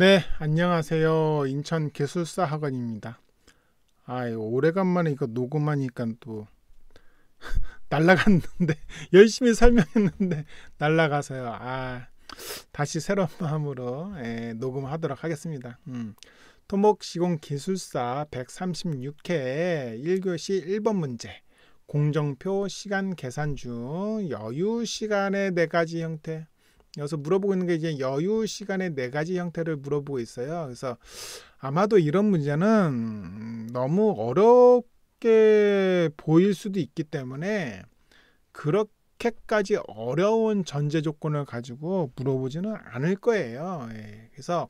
네, 안녕하세요. 인천 기술사 학원입니다. 이거 오래간만에 이거 녹음하니까 또 날라갔는데 열심히 설명했는데 날라가서요. 다시 새로운 마음으로 녹음하도록 하겠습니다. 토목 시공 기술사 136회 1교시 1번 문제. 공정표 시간 계산 중 여유 시간의 네 가지 형태. 여기서 물어보고 있는 게 이제 여유 시간의 네 가지 형태를 물어보고 있어요. 그래서 아마도 이런 문제는 너무 어렵게 보일 수도 있기 때문에 그렇게까지 어려운 전제 조건을 가지고 물어보지는 않을 거예요. 그래서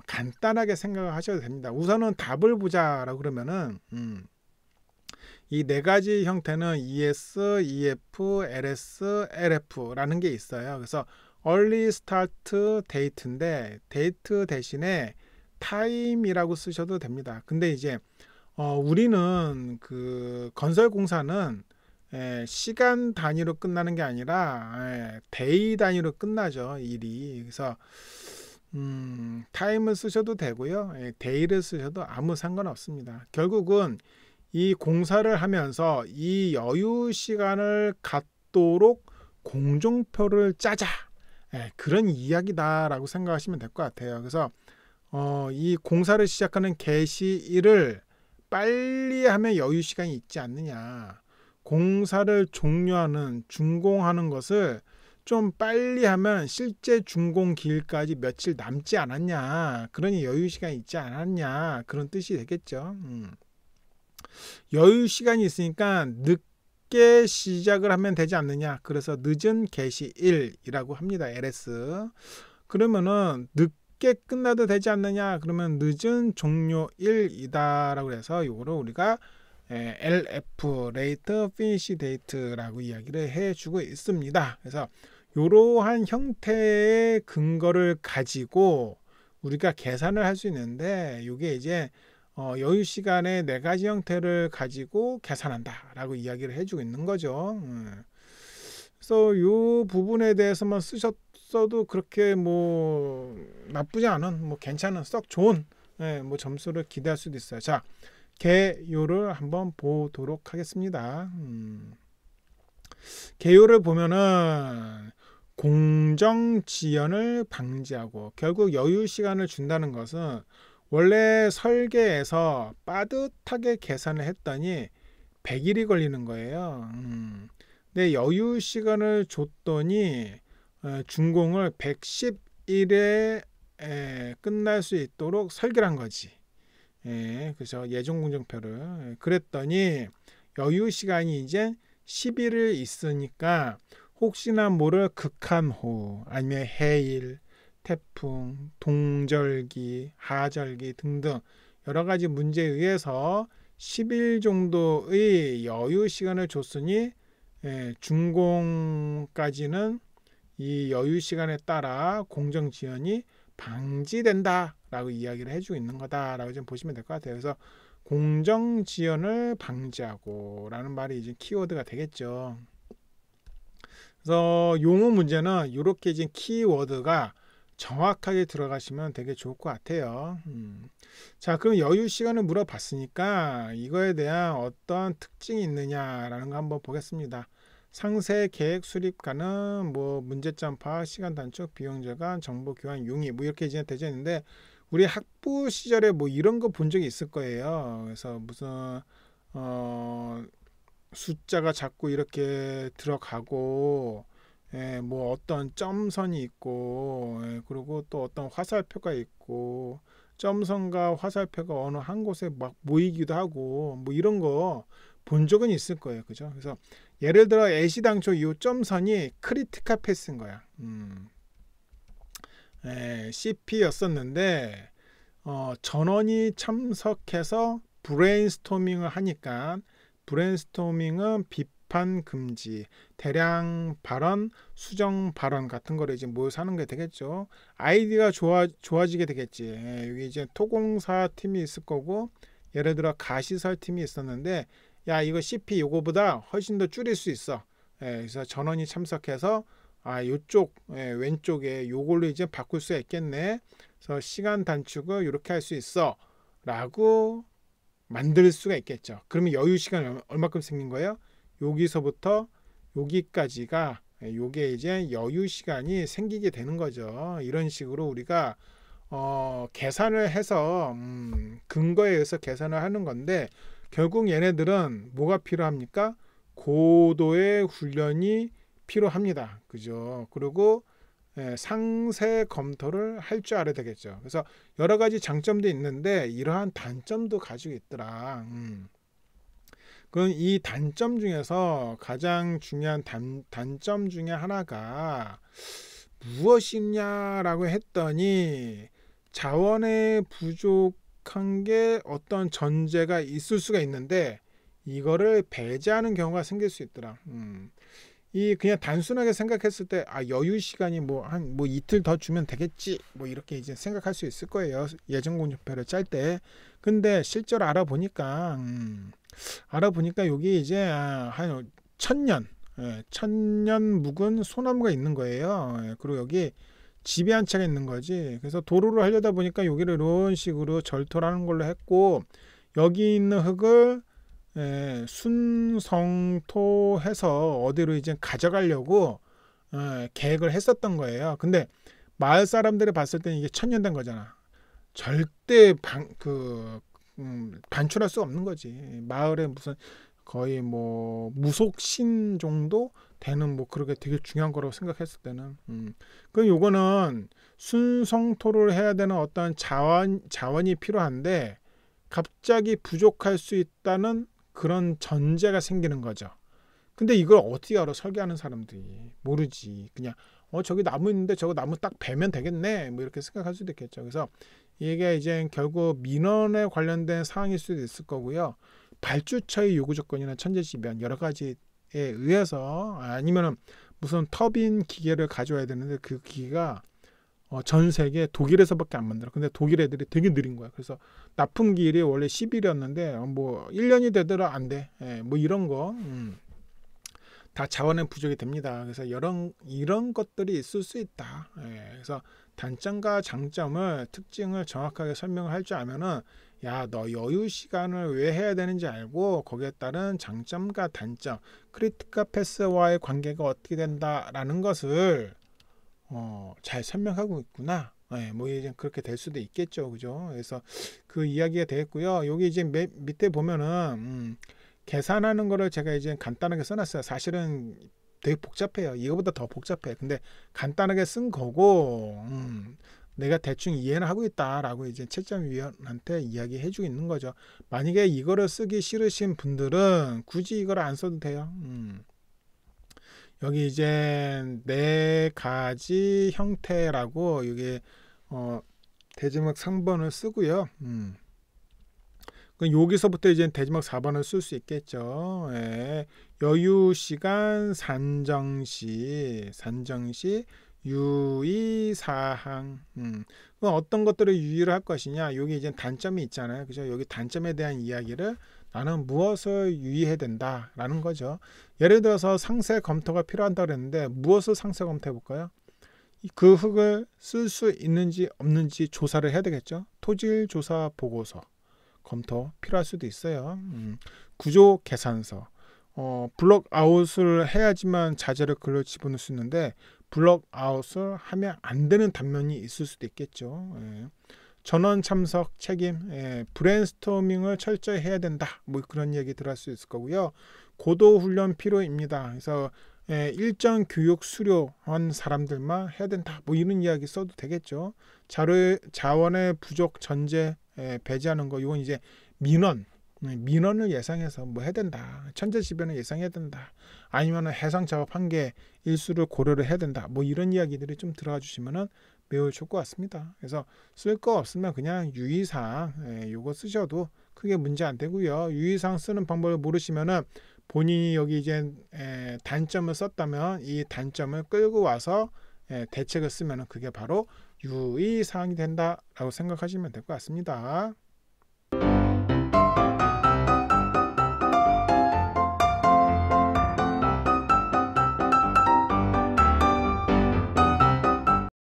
간단하게 생각을 하셔도 됩니다. 우선은 답을 보자라고 그러면은 이 네 가지 형태는 ES, EF, LS, LF라는 게 있어요. 그래서 early start date인데 date 대신에 time이라고 쓰셔도 됩니다. 근데 이제 우리는 그 건설 공사는 시간 단위로 끝나는 게 아니라 데이 단위로 끝나죠, 일이. 그래서 타임을 쓰셔도 되고요, 데이를 쓰셔도 아무 상관없습니다. 결국은 이 공사를 하면서 이 여유 시간을 갖도록 공정표를 짜자, 그런 이야기다라고 생각하시면 될 것 같아요. 그래서 이 공사를 시작하는 개시일을 빨리 하면 여유 시간이 있지 않느냐, 공사를 종료하는 준공하는 것을 좀 빨리 하면 실제 준공 기일까지 며칠 남지 않았냐, 그러니 여유 시간이 있지 않았냐, 그런 뜻이 되겠죠. 여유 시간이 있으니까 늦게 시작을 하면 되지 않느냐, 그래서 늦은 개시일이라고 합니다. LS. 그러면은 늦게 끝나도 되지 않느냐, 그러면 늦은 종료일이다 라고 해서 이거를 우리가 LF, Late Finish Date라고 이야기를 해주고 있습니다. 그래서 이러한 형태의 근거를 가지고 우리가 계산을 할 수 있는데, 이게 이제 여유 시간의 네 가지 형태를 가지고 계산한다 라고 이야기를 해주고 있는 거죠. 그래서 이 부분에 대해서만 쓰셨어도 그렇게 뭐 나쁘지 않은, 뭐 괜찮은, 썩 좋은 뭐 점수를 기대할 수도 있어요. 자, 개요를 한번 보도록 하겠습니다. 개요를 보면은 공정지연을 방지하고, 결국 여유 시간을 준다는 것은 원래 설계에서 빠듯하게 계산을 했더니 100일이 걸리는 거예요. 근데 여유 시간을 줬더니 준공을 110일에 끝날 수 있도록 설계를 한 거지. 그래서 예정 공정표를 그랬더니 여유 시간이 이제 10일을 있으니까 혹시나 모를 극한호우 아니면 해일, 태풍, 동절기, 하절기 등등 여러 가지 문제에 의해서 10일 정도의 여유 시간을 줬으니 준공까지는 이 여유 시간에 따라 공정 지연이 방지된다 라고 이야기를 해주고 있는 거다 라고 좀 보시면 될 것 같아요. 그래서 공정 지연을 방지하고 라는 말이 이제 키워드가 되겠죠. 그래서 용어 문제는 이렇게 이제 키워드가 정확하게 들어가시면 되게 좋을 것 같아요. 자, 그럼 여유 시간을 물어봤으니까 이거에 대한 어떤 특징이 있느냐라는 거 한번 보겠습니다. 상세 계획 수립가능, 뭐 문제점 파악, 시간 단축, 비용 절감, 정보 교환 용이, 뭐 이렇게 이제 되어 있는데, 우리 학부 시절에 뭐 이런 거 본 적이 있을 거예요. 그래서 무슨 숫자가 자꾸 이렇게 들어가고, 뭐 어떤 점선이 있고, 그리고 또 어떤 화살표가 있고, 점선과 화살표가 어느 한 곳에 막 모이기도 하고, 뭐 이런 거 본 적은 있을 거예요. 그죠? 그래서 예를 들어 애시당초 이 점선이 크리티컬 패스인 거야. CP였었는데 전원이 참석해서 브레인스토밍을 하니까, 브레인스토밍은 비판 금지, 대량 발언, 수정 발언 같은 거를 이제 모여서 하는 게 되겠죠. 아이디가 좋아지게 되겠지. 여기 이제 토공사 팀이 있을 거고, 예를 들어 가시설 팀이 있었는데, 야, 이거 CP 요거보다 훨씬 더 줄일 수 있어. 그래서 전원이 참석해서 요쪽 왼쪽에 요걸로 이제 바꿀 수 있겠네. 그래서 시간 단축을 이렇게 할 수 있어 라고 만들 수가 있겠죠. 그러면 여유 시간이 얼마큼 생긴 거예요? 여기서부터 여기까지가 요게 이제 여유 시간이 생기게 되는 거죠. 이런 식으로 우리가 계산을 해서 근거에 의해서 계산을 하는 건데, 결국 얘네들은 뭐가 필요합니까? 고도의 훈련이 필요합니다. 그죠? 그리고 상세 검토를 할 줄 알아야 되겠죠. 그래서 여러 가지 장점도 있는데 이러한 단점도 가지고 있더라. 그럼 이 단점 중에서 가장 중요한 단점 중에 하나가 무엇이냐라고 했더니, 자원의 부족한 게 어떤 전제가 있을 수가 있는데 이거를 배제하는 경우가 생길 수 있더라. 이 그냥 단순하게 생각했을 때 여유 시간이 뭐 이틀 더 주면 되겠지 뭐 이렇게 이제 생각할 수 있을 거예요, 예전 공표를 짤 때. 근데 실제로 알아보니까 여기 이제 한 1000년, 1000년 묵은 소나무가 있는 거예요. 그리고 여기 집이 한 채가 있는 거지. 그래서 도로를 하려다 보니까 여기를 이런 식으로 절토라는 걸로 했고, 여기 있는 흙을 순성토해서 어디로 이제 가져가려고 계획을 했었던 거예요. 근데 마을 사람들이 봤을 때는 이게 1000년 된 거잖아. 절대 반출할 수 없는 거지. 마을에 무슨 거의 뭐 무속신 정도 되는 뭐 그렇게 되게 중요한 거라고 생각했을 때는 그럼 요거는 순성토를 해야 되는 어떤 자원이 필요한데 갑자기 부족할 수 있다는 그런 전제가 생기는 거죠. 근데 이걸 어떻게 알아? 설계하는 사람들이 모르지. 그냥 저기 나무 있는데 저거 나무 딱 베면 되겠네 뭐 이렇게 생각할 수도 있겠죠. 그래서 이게 이제 결국 민원에 관련된 사항일 수도 있을 거고요. 발주처의 요구 조건이나 천재지변 여러 가지에 의해서, 아니면은 무슨 터빈 기계를 가져와야 되는데 그 기계가 전 세계 독일에서밖에 안 만들어. 근데 독일 애들이 되게 느린 거야. 그래서 납품기일이 원래 10일이었는데 뭐 1년이 되더라 안 돼. 뭐 이런 거 다 자원의 부족이 됩니다. 그래서 이런 것들이 있을 수 있다. 그래서 단점과 장점을 특징을 정확하게 설명을 할 줄 알면은 너 여유 시간을 왜 해야 되는지 알고 거기에 따른 장점과 단점, 크리티컬 패스와의 관계가 어떻게 된다라는 것을 잘 설명하고 있구나. 뭐 이제 그렇게 될 수도 있겠죠, 그죠? 그래서 그 이야기가 되겠고요. 여기 이제 밑에 보면은 계산하는 거를 제가 이제 간단하게 써놨어요. 사실은 되게 복잡해요. 이거보다 더 복잡해. 근데 간단하게 쓴 거고 내가 대충 이해는 하고 있다라고 이제 채점위원한테 이야기해 주고 있는 거죠. 만약에 이거를 쓰기 싫으신 분들은 굳이 이거를 안 써도 돼요. 여기 이제 4가지 형태라고 여기 대지막 3번을 쓰고요. 여기서부터 이제 대지막 4번을 쓸 수 있겠죠. 여유 시간 산정시 유의 사항. 어떤 것들을 유의를 할 것이냐. 여기 이제 단점이 있잖아요. 그죠? 여기 단점에 대한 이야기를 나는 무엇을 유의해야 된다라는 거죠. 예를 들어서 상세 검토가 필요하다고 그랬는데 무엇을 상세 검토해 볼까요? 그 흙을 쓸 수 있는지 없는지 조사를 해야 되겠죠. 토질 조사 보고서 검토 필요할 수도 있어요. 구조 계산서, 블록 아웃을 해야지만 자재를 글로 집어넣을 수 있는데 블록 아웃을 하면 안 되는 단면이 있을 수도 있겠죠. 전원 참석 책임, 브레인스토밍을 철저히 해야 된다. 뭐 그런 얘기 들을 수 있을 거고요. 고도 훈련 필요입니다. 그래서 일정 교육 수료한 사람들만 해야 된다. 뭐 이런 이야기 써도 되겠죠. 자원의 부족 전제 배제하는 거, 이건 이제 민원을 예상해서 뭐 해야 된다. 천재지변을 예상해야 된다. 아니면 해상 작업 한계 일수를 고려를 해야 된다. 뭐 이런 이야기들이 좀 들어가 주시면은 매우 좋을 것 같습니다. 그래서 쓸 거 없으면 그냥 유의사항 요거 쓰셔도 크게 문제 안 되고요. 유의사항 쓰는 방법을 모르시면은 본인이 여기 이제 단점을 썼다면 이 단점을 끌고 와서 대책을 쓰면은 그게 바로 유의사항이 된다라고 생각하시면 될 것 같습니다.